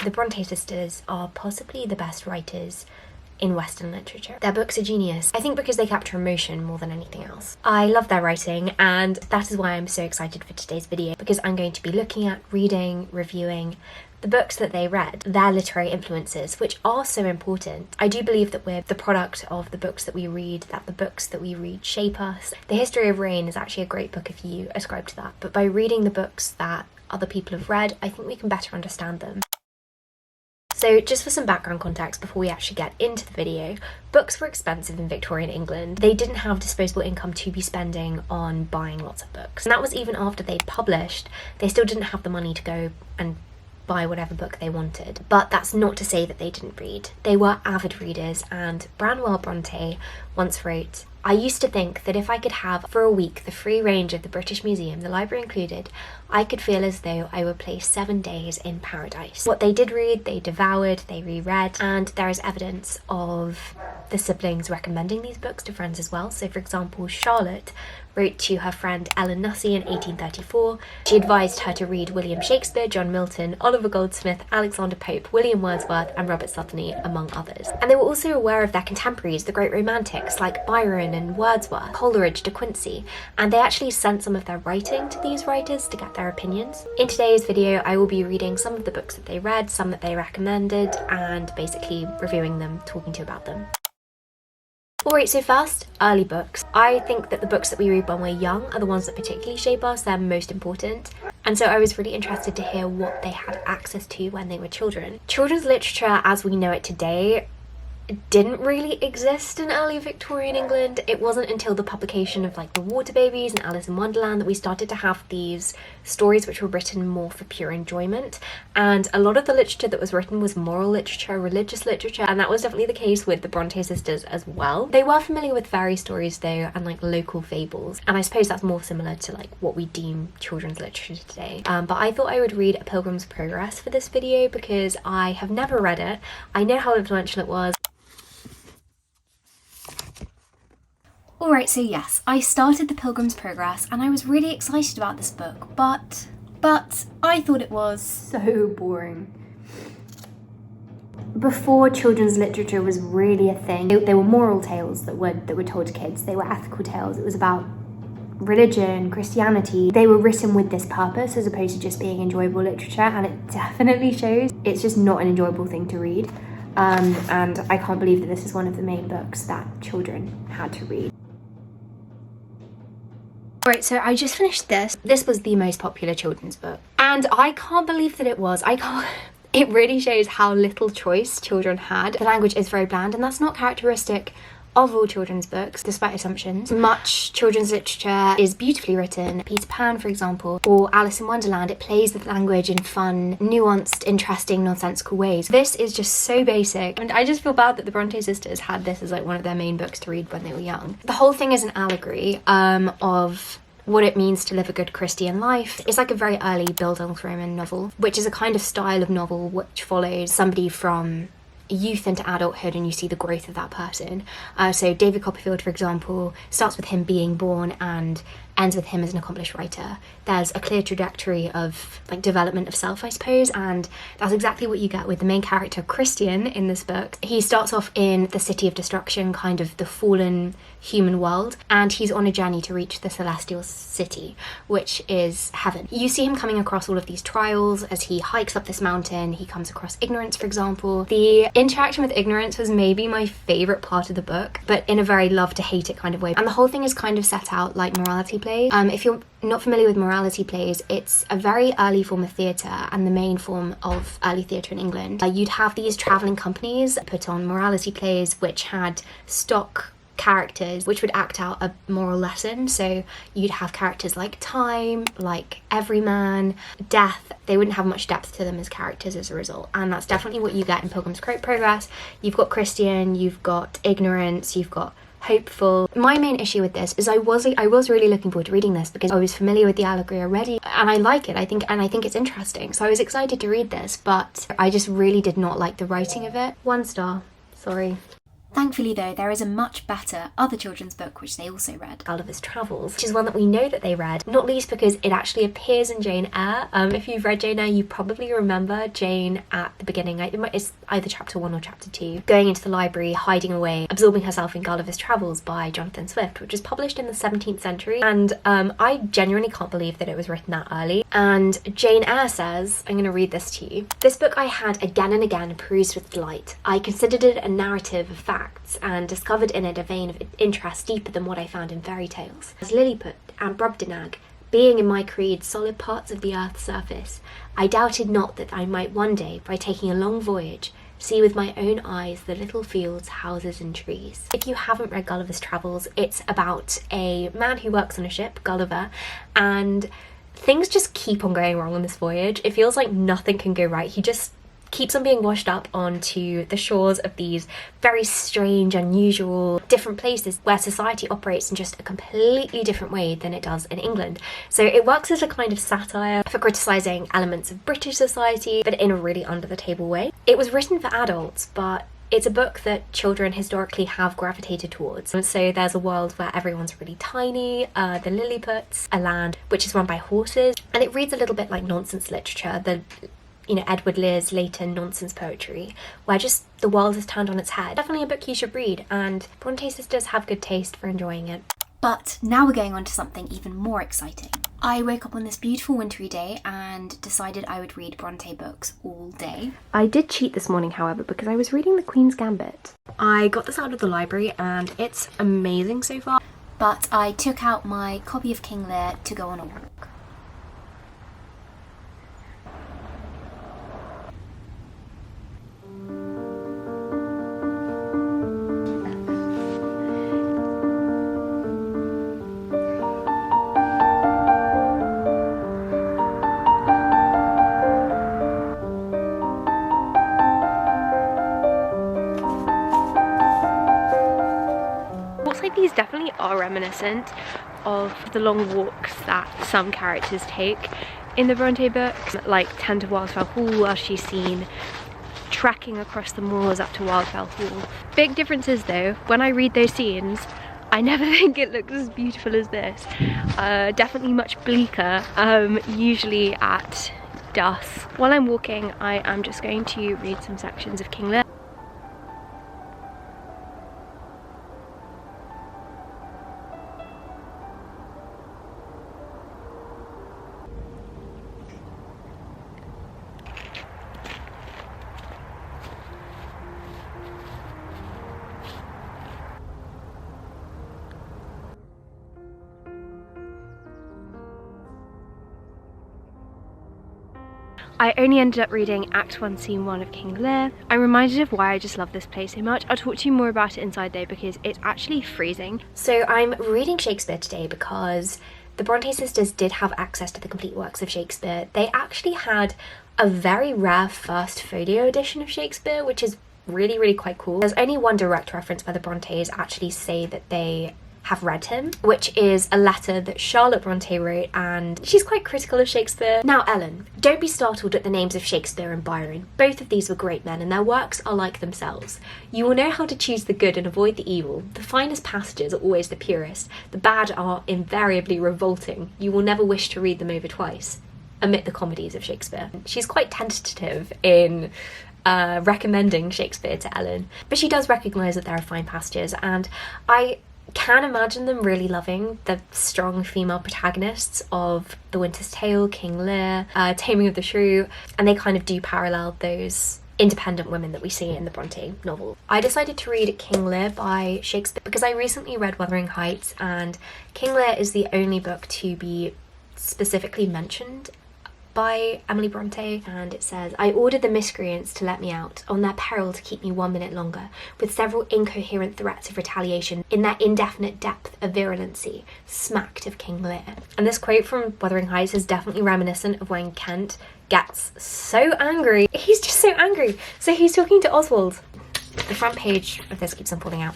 The Brontë sisters are possibly the best writers in Western literature. Their books are genius, I think because they capture emotion more than anything else. I love their writing, and that is why I'm so excited for today's video, because I'm going to be looking at, reading, reviewing the books that they read, their literary influences, which are so important. I do believe that we're the product of the books that we read, that the books that we read shape us. The History of Rain is actually a great book if you ascribe to that, but by reading the books that other people have read, I think we can better understand them. So just for some background context before we actually get into the video, books were expensive in Victorian England. They didn't have disposable income to be spending on buying lots of books. And that was even after they'd published. They still didn't have the money to go and buy whatever book they wanted. But that's not to say that they didn't read. They were avid readers, and Branwell Brontë once wrote, "I used to think that if I could have for a week the free range of the British Museum, the library included, I could feel as though I were placed 7 days in paradise." What they did read, they devoured, they reread, and there is evidence of the siblings recommending these books to friends as well. So for example, Charlotte wrote to her friend Ellen Nussey in 1834. She advised her to read William Shakespeare, John Milton, Oliver Goldsmith, Alexander Pope, William Wordsworth and Robert Southey, among others. And they were also aware of their contemporaries, the great romantics like Byron and Wordsworth, Coleridge, De Quincey, and they actually sent some of their writing to these writers to get their opinions. In today's video, I will be reading some of the books that they read, some that they recommended, and basically reviewing them, talking to you about them. Alright, so first, early books. I think that the books that we read when we're young are the ones that particularly shape us, they're most important. And so I was really interested to hear what they had access to when they were children. Children's literature as we know it today didn't really exist in early Victorian England. It wasn't until the publication of like The Water Babies and Alice in Wonderland that we started to have these stories which were written more for pure enjoyment. And a lot of the literature that was written was moral literature, religious literature, and that was definitely the case with the Brontë sisters as well. They were familiar with fairy stories though, and like local fables, and I suppose that's more similar to like what we deem children's literature today. But I thought I would read A Pilgrim's Progress for this video because I have never read it. I know how influential it was. Alright, so yes, I started The Pilgrim's Progress and I was really excited about this book, but I thought it was so boring. Before children's literature was really a thing, they were moral tales that were told to kids. They were ethical tales. It was about religion, Christianity. They were written with this purpose as opposed to just being enjoyable literature, and it definitely shows. It's just not an enjoyable thing to read. And I can't believe that this is one of the main books that children had to read. Right, so I just finished this. This was the most popular children's book. And I can't believe that it was. It really shows how little choice children had. The language is very bland, and that's not characteristic of all children's books, despite assumptions. Much children's literature is beautifully written. Peter Pan, for example, or Alice in Wonderland, it plays with language in fun, nuanced, interesting, nonsensical ways. This is just so basic, and I just feel bad that the Brontë sisters had this as like one of their main books to read when they were young. The whole thing is an allegory of what it means to live a good Christian life. It's like a very early Bildungsroman novel, which is a kind of style of novel which follows somebody from youth into adulthood and you see the growth of that person. So David Copperfield, for example, starts with him being born and ends with him as an accomplished writer. There's a clear trajectory of like development of self, I suppose, and that's exactly what you get with the main character Christian in this book. He starts off in the city of destruction, kind of the fallen human world, and he's on a journey to reach the celestial city, which is heaven. You see him coming across all of these trials as he hikes up this mountain. He comes across ignorance, for example. The interaction with ignorance was maybe my favourite part of the book, but in a very love to hate it kind of way. And the whole thing is kind of set out like morality plays. If you're not familiar with morality plays, it's a very early form of theatre and the main form of early theatre in England. You'd have these travelling companies put on morality plays which had stock characters which would act out a moral lesson. So you'd have characters like Time, like Everyman, Death. They wouldn't have much depth to them as characters as a result, and that's definitely what you get in Pilgrim's Progress. You've got Christian, you've got Ignorance, you've got Hopeful. My main issue with this is I was really looking forward to reading this because I was familiar with the allegory already and I like it. I think it's interesting, so I was excited to read this, but I just really did not like the writing of it. 1 star, sorry. Thankfully though, there is a much better other children's book which they also read. Gulliver's Travels, which is one that we know that they read, not least because it actually appears in Jane Eyre. If you've read Jane Eyre, you probably remember Jane at the beginning, it's either chapter 1 or chapter 2, going into the library, hiding away, absorbing herself in Gulliver's Travels by Jonathan Swift, which was published in the 17th century, and I genuinely can't believe that it was written that early. And Jane Eyre says, I'm going to read this to you. This book I had again and again perused with delight. I considered it a narrative of facts and discovered in it a vein of interest deeper than what I found in fairy tales. As Lilliput and Brobdingnag, being in my creed solid parts of the earth's surface, I doubted not that I might one day, by taking a long voyage, see with my own eyes the little fields, houses and trees. If you haven't read Gulliver's Travels, it's about a man who works on a ship, Gulliver, and things just keep on going wrong on this voyage. It feels like nothing can go right. He just keeps on being washed up onto the shores of these very strange, unusual, different places where society operates in just a completely different way than it does in England. So it works as a kind of satire for criticising elements of British society, but in a really under-the-table way. It was written for adults, but it's a book that children historically have gravitated towards. So there's a world where everyone's really tiny, the Lilliputs, a land which is run by horses, and it reads a little bit like nonsense literature, Edward Lear's later nonsense poetry, where just the world is turned on its head. Definitely a book you should read, and Brontë sisters have good taste for enjoying it. But now we're going on to something even more exciting. I woke up on this beautiful wintry day and decided I would read Brontë books all day. I did cheat this morning, however, because I was reading The Queen's Gambit. I got this out of the library and it's amazing so far. But I took out my copy of King Lear to go on a walk. These definitely are reminiscent of the long walks that some characters take in the Brontë books, like Tend to Wildfell Hall, while she's seen trekking across the moors up to Wildfell Hall. Big differences though, when I read those scenes, I never think it looks as beautiful as this. Definitely much bleaker, usually at dusk. While I'm walking, I am just going to read some sections of King Lear. I only ended up reading Act 1, Scene 1 of King Lear. I'm reminded of why I just love this place so much. I'll talk to you more about it inside though because it's actually freezing. So I'm reading Shakespeare today because the Brontë sisters did have access to the complete works of Shakespeare. They actually had a very rare first folio edition of Shakespeare, which is really quite cool. There's only one direct reference where the Brontes actually say that they have read him, which is a letter that Charlotte Brontë wrote, and she's quite critical of Shakespeare. Now Ellen, don't be startled at the names of Shakespeare and Byron. Both of these were great men and their works are like themselves. You will know how to choose the good and avoid the evil. The finest passages are always the purest. The bad are invariably revolting. You will never wish to read them over twice. Omit the comedies of Shakespeare. She's quite tentative in recommending Shakespeare to Ellen, but she does recognise that there are fine passages, and I can imagine them really loving the strong female protagonists of The Winter's Tale, King Lear, Taming of the Shrew, and they kind of do parallel those independent women that we see in the Brontë novel. I decided to read King Lear by Shakespeare because I recently read Wuthering Heights, and King Lear is the only book to be specifically mentioned by Emily Brontë, and it says, I ordered the miscreants to let me out, on their peril to keep me 1 minute longer, with several incoherent threats of retaliation in their indefinite depth of virulency, smacked of King Lear. And this quote from Wuthering Heights is definitely reminiscent of when Kent gets so angry. He's just so angry. So he's talking to Oswald. The front page of this keeps on falling out.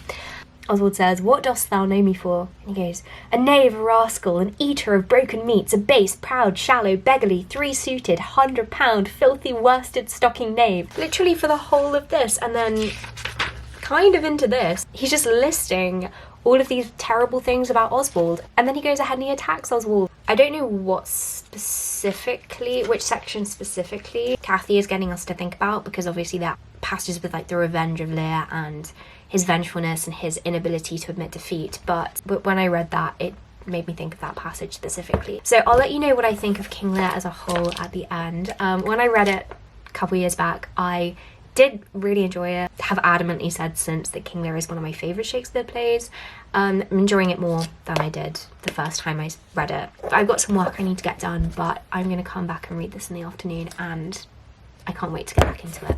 Oswald says, what dost thou know me for? And he goes, a knave, a rascal, an eater of broken meats, a base, proud, shallow, beggarly, 3-suited, 100-pound, filthy, worsted, stocking knave. Literally for the whole of this, and then kind of into this. He's just listing all of these terrible things about Oswald, and then he goes ahead and he attacks Oswald. I don't know which section specifically Kathy is getting us to think about, because obviously that passes with like the revenge of Lear and his vengefulness and his inability to admit defeat, but when I read that, it made me think of that passage specifically. So I'll let you know what I think of King Lear as a whole at the end. When I read it a couple years back, I did really enjoy it. Have adamantly said since that King Lear is one of my favourite Shakespeare plays. I'm enjoying it more than I did the first time I read it. I've got some work I need to get done, but I'm going to come back and read this in the afternoon, and I can't wait to get back into it.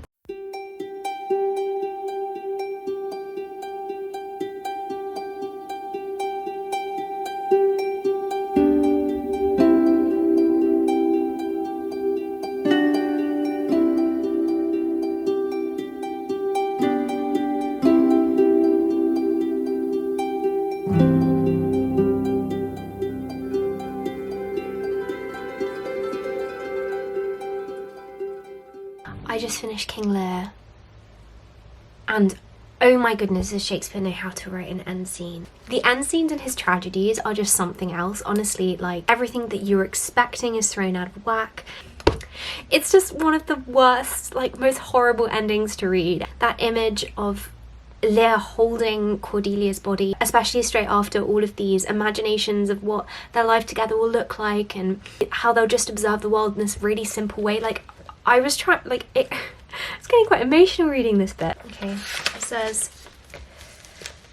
I just finished King Lear, and oh my goodness, does Shakespeare know how to write an end scene. The end scenes in his tragedies are just something else, honestly. Like, everything that you're expecting is thrown out of whack. It's just one of the worst, like, most horrible endings to read. That image of Lear holding Cordelia's body, especially straight after all of these imaginations of what their life together will look like and how they'll just observe the world in this really simple way. Like, I was trying, like, it's getting quite emotional reading this bit. Okay, it says,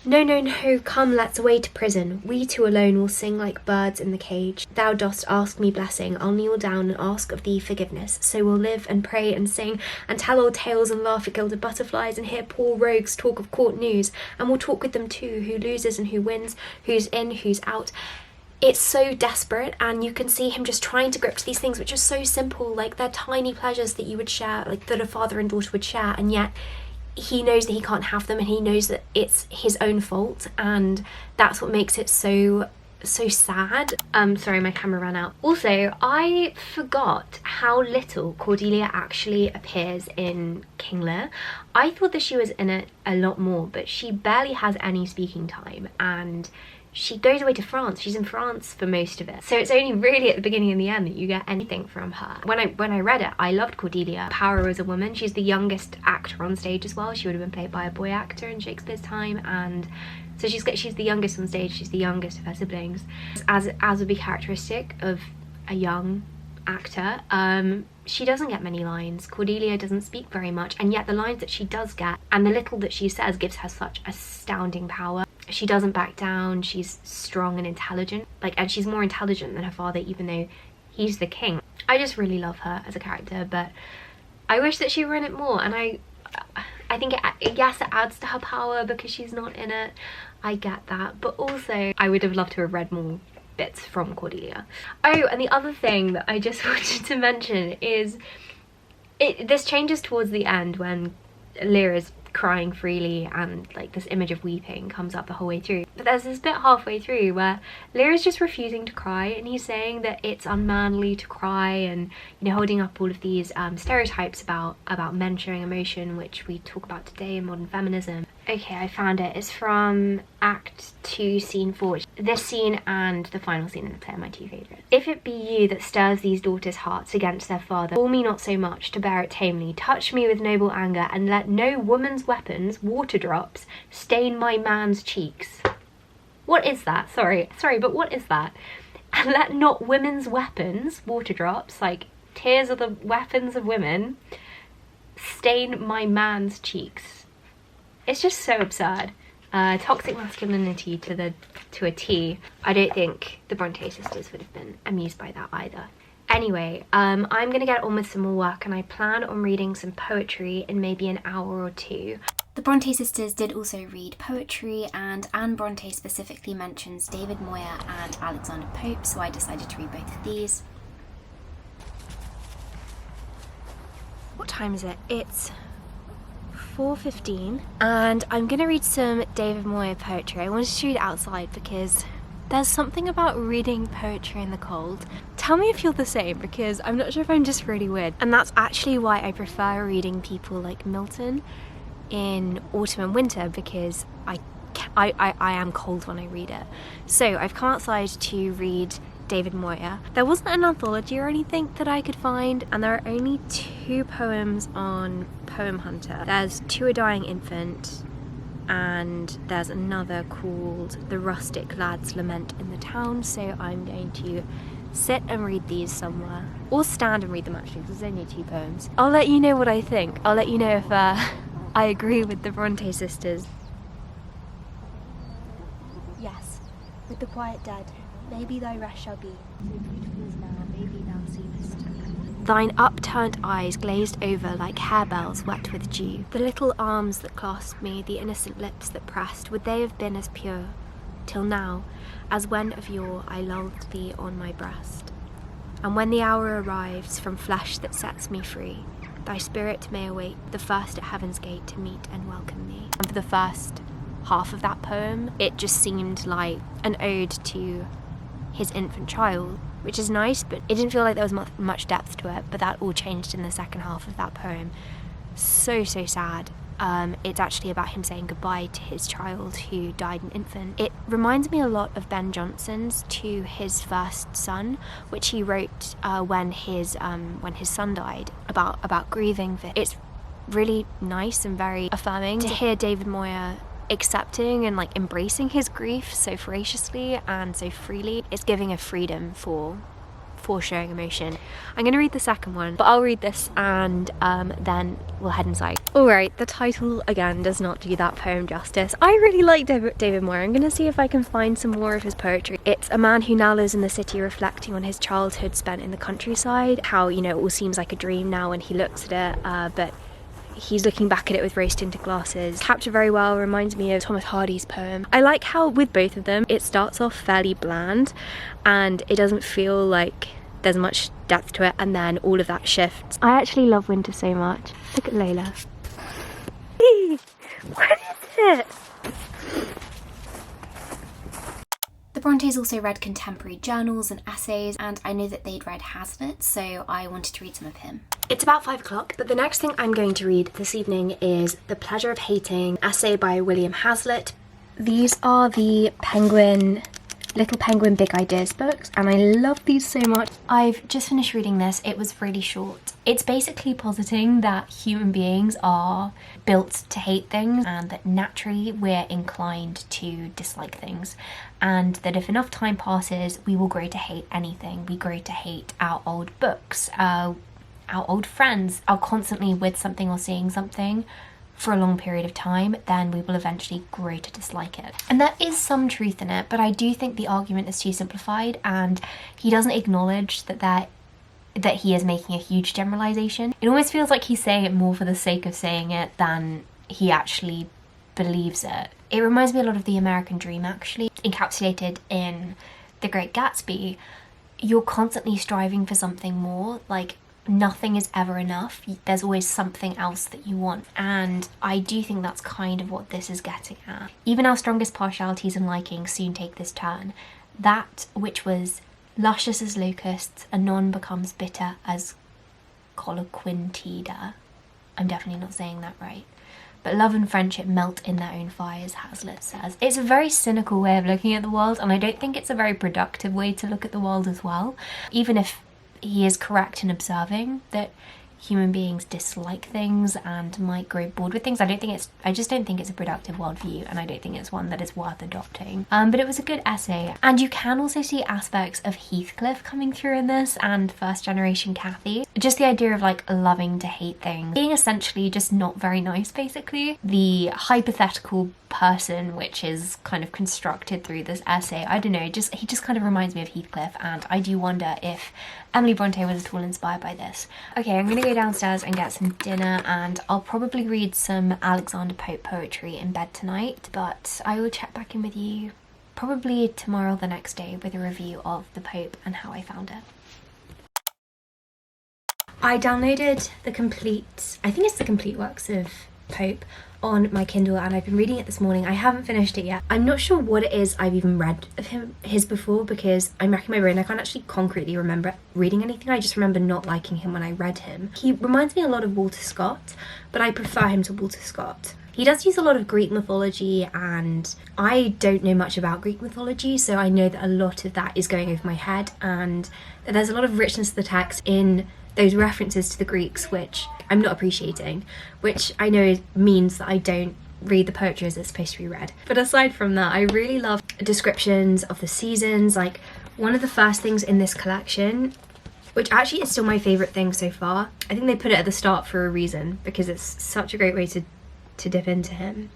"No, no, no, come, let's away to prison. We two alone will sing like birds in the cage. Thou dost ask me blessing, I'll kneel down and ask of thee forgiveness. So we'll live and pray and sing and tell old tales and laugh at gilded butterflies and hear poor rogues talk of court news. And we'll talk with them too, who loses and who wins, who's in, who's out." It's so desperate, and you can see him just trying to grip to these things which are so simple, like they're tiny pleasures that you would share, like that a father and daughter would share, and yet he knows that he can't have them, and he knows that it's his own fault, and that's what makes it so sad. Sorry, my camera ran out. Also, I forgot how little Cordelia actually appears in King Lear. I thought that she was in it a lot more, but she barely has any speaking time, and she goes away to France. She's in France for most of it. So it's only really at the beginning and the end that you get anything from her. When I read it, I loved Cordelia. Power as a woman. She's the youngest actor on stage as well. She would have been played by a boy actor in Shakespeare's time, and so she's the youngest on stage. She's the youngest of her siblings. As would be characteristic of a young actor, she doesn't get many lines. Cordelia doesn't speak very much, and yet the lines that she does get and the little that she says gives her such astounding power. She doesn't back down. She's strong and intelligent, and she's more intelligent than her father, even though he's the king. I just really love her as a character, but I wish that she were in it more, and I think yes, it adds to her power because she's not in it. I get that, but also I would have loved to have read more bits from Cordelia. Oh, and the other thing that I just wanted to mention is this changes towards the end when Lear is crying freely, and like this image of weeping comes up the whole way through. But there's this bit halfway through where Lear is just refusing to cry, and he's saying that it's unmanly to cry, and holding up all of these stereotypes about men showing emotion, which we talk about today in modern feminism. Okay, I found it. It's from Act 2, Scene 4. This scene and the final scene in the play are my two favourites. "If it be you that stirs these daughters' hearts against their father, call me not so much to bear it tamely. Touch me with noble anger, and let no woman's weapons, water drops, stain my man's cheeks." What is that? Sorry, but what is that? "And let not women's weapons, water drops, like tears are the weapons of women, stain my man's cheeks." It's just so absurd. Toxic masculinity to a T. I don't think the Brontës sisters would have been amused by that either. Anyway, I'm gonna get on with some more work, and I plan on reading some poetry in maybe an hour or two. The Brontë sisters did also read poetry, and Anne Brontë specifically mentions David Moir and Alexander Pope, so I decided to read both of these. What time is it? It's 4:15, and I'm gonna read some David Moir poetry. I wanted to read it outside because there's something about reading poetry in the cold. Tell me if you're the same, because I'm not sure if I'm just really weird. And that's actually why I prefer reading people like Milton, in autumn and winter because I am cold when I read it. So I've come outside to read David Moir. There wasn't an anthology or anything that I could find, and there are only 2 poems on Poem Hunter. There's To a Dying Infant, and there's another called The Rustic Lad's Lament in the Town, so I'm going to sit and read these somewhere. Or stand and read them actually, because there's only 2 poems. I'll let you know what I think. I'll let you know if I agree with the Brontë sisters. Yes, with the quiet dead, maybe thy rest shall be. So beautiful as now, maybe thou seemest. Thine upturned eyes glazed over like harebells wet with dew. The little arms that clasped me, the innocent lips that pressed, would they have been as pure, till now, as when of yore I lulled thee on my breast? And when the hour arrives from flesh that sets me free, thy spirit may await the first at heaven's gate to meet and welcome me. And for the first half of that poem, it just seemed like an ode to his infant child, which is nice, but it didn't feel like there was much depth to it. But that all changed in the second half of that poem. So sad. It's actually about him saying goodbye to his child who died an infant. It reminds me a lot of Ben Jonson's To His First Son, which he wrote when his son died, about grieving. It's really nice and very affirming to hear David Moir accepting and like embracing his grief so voraciously and so freely. It's giving a freedom for showing emotion. I'm going to read the second one, but I'll read this and then we'll head inside. Alright, the title again does not do that poem justice. I really like David Moir. I'm going to see if I can find some more of his poetry. It's a man who now lives in the city reflecting on his childhood spent in the countryside, how, you know, it all seems like a dream now when he looks at it, but he's looking back at it with rose-tinted glasses. Captured very well, reminds me of Thomas Hardy's poem. I like how with both of them, it starts off fairly bland and it doesn't feel like there's much depth to it, and then all of that shifts. I actually love winter so much. Look at Layla. What is it? The Brontës also read contemporary journals and essays, and I know that they'd read Hazlitt, so I wanted to read some of him. It's about 5 o'clock, but the next thing I'm going to read this evening is The Pleasure of Hating, essay by William Hazlitt. These are the Little Penguin Big Ideas books, and I love these so much. I've just finished reading this. It was really short. It's basically positing that human beings are built to hate things and that naturally we're inclined to dislike things, and that if enough time passes we will grow to hate anything. We grow to hate our old books, our old friends, are constantly with something or seeing something for a long period of time, then we will eventually grow to dislike it. And there is some truth in it, but I do think the argument is too simplified, and he doesn't acknowledge that he is making a huge generalization. It almost feels like he's saying it more for the sake of saying it than he actually believes it. It reminds me a lot of the American dream, actually, encapsulated in The Great Gatsby. You're constantly striving for something more, like nothing is ever enough. There's always something else that you want, and I do think that's kind of what this is getting at. Even our strongest partialities and likings soon take this turn. That which was luscious as locusts anon becomes bitter as coloquintida. I'm definitely not saying that right. But love and friendship melt in their own fires, Hazlitt says. It's a very cynical way of looking at the world, and I don't think it's a very productive way to look at the world as well. Even if he is correct in observing that human beings dislike things and might grow bored with things, I just don't think it's a productive worldview, and I don't think it's one that is worth adopting. But it was a good essay, and you can also see aspects of Heathcliff coming through in this, and first generation Cathy. Just the idea of like loving to hate things, being essentially just not very nice, basically. The hypothetical person which is kind of constructed through this essay, I don't know, he just kind of reminds me of Heathcliff, and I do wonder if Emily Brontë was at all inspired by this. Okay, I'm gonna go downstairs and get some dinner, and I'll probably read some Alexander Pope poetry in bed tonight, but I will check back in with you probably tomorrow or the next day with a review of The Pope and how I found it. I downloaded the complete works of Pope on my Kindle, and I've been reading it this morning. I haven't finished it yet. I'm not sure what it is I've even read of his before, because I'm racking my brain. I can't actually concretely remember reading anything. I just remember not liking him when I read him. He reminds me a lot of Walter Scott, but I prefer him to Walter Scott. He does use a lot of Greek mythology, and I don't know much about Greek mythology, so I know that a lot of that is going over my head, and there's a lot of richness to the text in those references to the Greeks which I'm not appreciating, which I know means that I don't read the poetry as it's supposed to be read. But aside from that, I really love descriptions of the seasons. Like, one of the first things in this collection, which actually is still my favourite thing so far, I think they put it at the start for a reason, because it's such a great way to dip into him,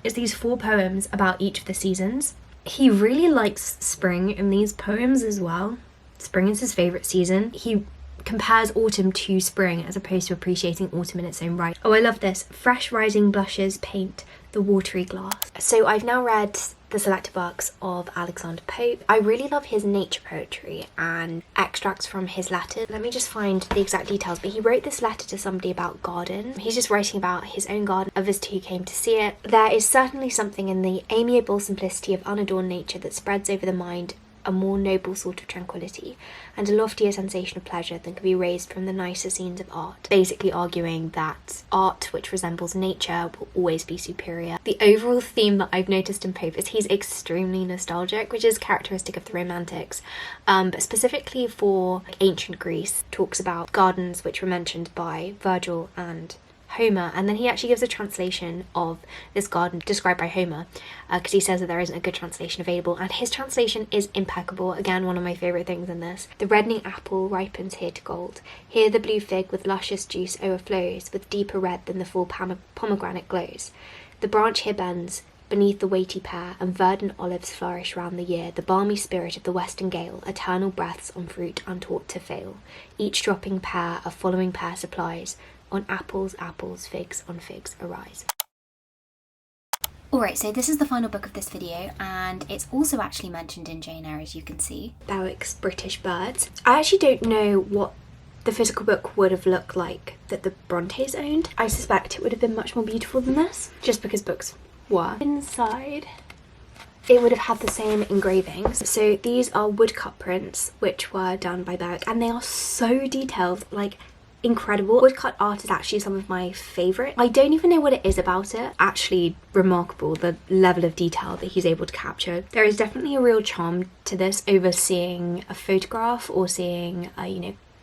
is these 4 poems about each of the seasons. He really likes spring in these poems as well. Spring is his favourite season. He compares autumn to spring as opposed to appreciating autumn in its own right. Oh, I love this. Fresh rising blushes paint the watery glass. So I've now read the selected works of Alexander Pope. I really love his nature poetry and extracts from his letters. Let me just find the exact details, but he wrote this letter to somebody about garden. He's just writing about his own garden, a visitor who came to see it. There is certainly something in the amiable simplicity of unadorned nature that spreads over the mind a more noble sort of tranquility and a loftier sensation of pleasure than can be raised from the nicer scenes of art, basically arguing that art which resembles nature will always be superior. The overall theme that I've noticed in Pope is he's extremely nostalgic, which is characteristic of the Romantics, but specifically for ancient Greece, talks about gardens which were mentioned by Virgil and Homer, and then he actually gives a translation of this garden described by Homer, because he says that there isn't a good translation available, and his translation is impeccable. Again, one of my favourite things in this. The reddening apple ripens here to gold. Here the blue fig with luscious juice overflows, with deeper red than the full pomegranate glows. The branch here bends beneath the weighty pear, and verdant olives flourish round the year, the balmy spirit of the western gale, eternal breaths on fruit untaught to fail. Each dropping pear a following pear supplies, on apples, apples, figs on figs arise. Alright, so this is the final book of this video, and it's also actually mentioned in Jane Eyre, as you can see. Bewick's British Birds. I actually don't know what the physical book would have looked like that the Brontës owned. I suspect it would have been much more beautiful than this, just because books were. Inside, it would have had the same engravings. So these are woodcut prints, which were done by Bewick, and they are so detailed, like, incredible. Woodcut art is actually some of my favourite. I don't even know what it is about it. Actually remarkable, the level of detail that he's able to capture. There is definitely a real charm to this over seeing a photograph or seeing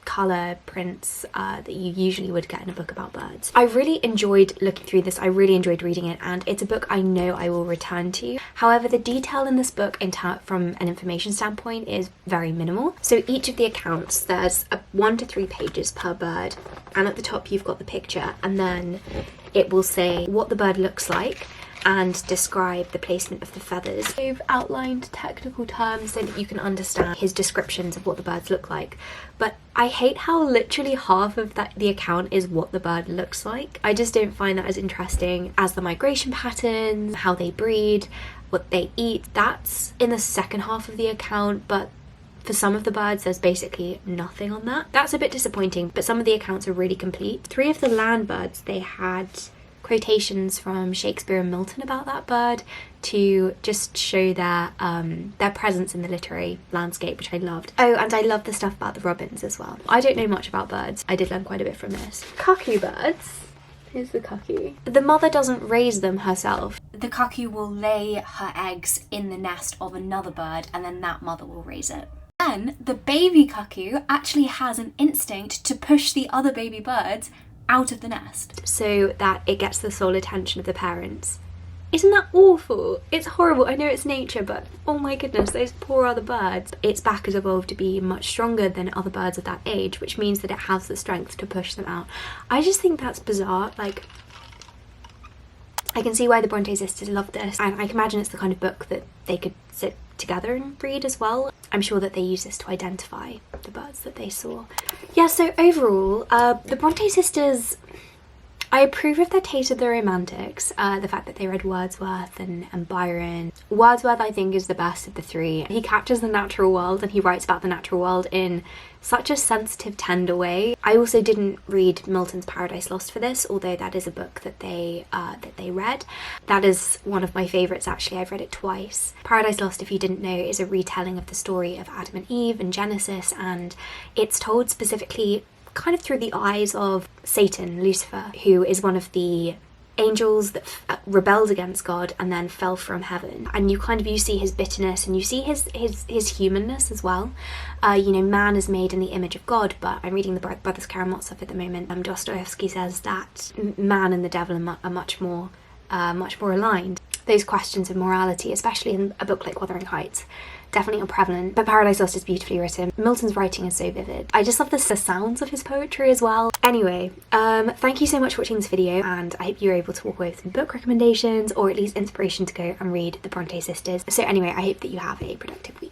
colour prints that you usually would get in a book about birds. I really enjoyed looking through this. I really enjoyed reading it, and it's a book I know I will return to. However, the detail in this book from an information standpoint is very minimal. So each of the accounts, there's 1 to 3 pages per bird, and at the top you've got the picture, and then it will say what the bird looks like and describe the placement of the feathers. They've outlined technical terms so that you can understand his descriptions of what the birds look like, but I hate how literally half of the account is what the bird looks like. I just don't find that as interesting as the migration patterns, how they breed, what they eat. That's in the second half of the account, but for some of the birds there's basically nothing on that. That's a bit disappointing, but some of the accounts are really complete. 3 of the land birds, they had quotations from Shakespeare and Milton about that bird to just show their presence in the literary landscape, which I loved. Oh, and I love the stuff about the robins as well. I don't know much about birds. I did learn quite a bit from this. Cuckoo birds. Here's the cuckoo. The mother doesn't raise them herself. The cuckoo will lay her eggs in the nest of another bird, and then that mother will raise it. Then the baby cuckoo actually has an instinct to push the other baby birds out of the nest, so that it gets the sole attention of the parents. Isn't that awful? It's horrible. I know it's nature, but oh my goodness, those poor other birds. Its back has evolved to be much stronger than other birds of that age, which means that it has the strength to push them out. I just think that's bizarre. Like, I can see why the Brontë sisters love this, and I can imagine it's the kind of book that they could sit together and read as well. I'm sure that they use this to identify the birds that they saw. Yeah, so overall, the Brontë sisters, I approve of their taste of the Romantics, the fact that they read Wordsworth and Byron. Wordsworth, I think, is the best of the 3. He captures the natural world, and he writes about the natural world in such a sensitive, tender way. I also didn't read Milton's Paradise Lost for this, although that is a book that they read. That is one of my favourites, actually. I've read it twice. Paradise Lost, if you didn't know, is a retelling of the story of Adam and Eve and Genesis, and it's told specifically kind of through the eyes of Satan, Lucifer, who is one of the angels that rebelled against God and then fell from heaven. And you see his bitterness, and you see his humanness as well. You know, man is made in the image of God, but I'm reading the Brothers Karamazov at the moment. Dostoevsky says that man and the devil are much more aligned. Those questions of morality, especially in a book like Wuthering Heights, definitely are prevalent, but Paradise Lost is beautifully written. Milton's writing is so vivid. I just love the sounds of his poetry as well. Anyway, thank you so much for watching this video, and I hope you were able to walk away with some book recommendations, or at least inspiration to go and read the Brontë sisters. So anyway, I hope that you have a productive week.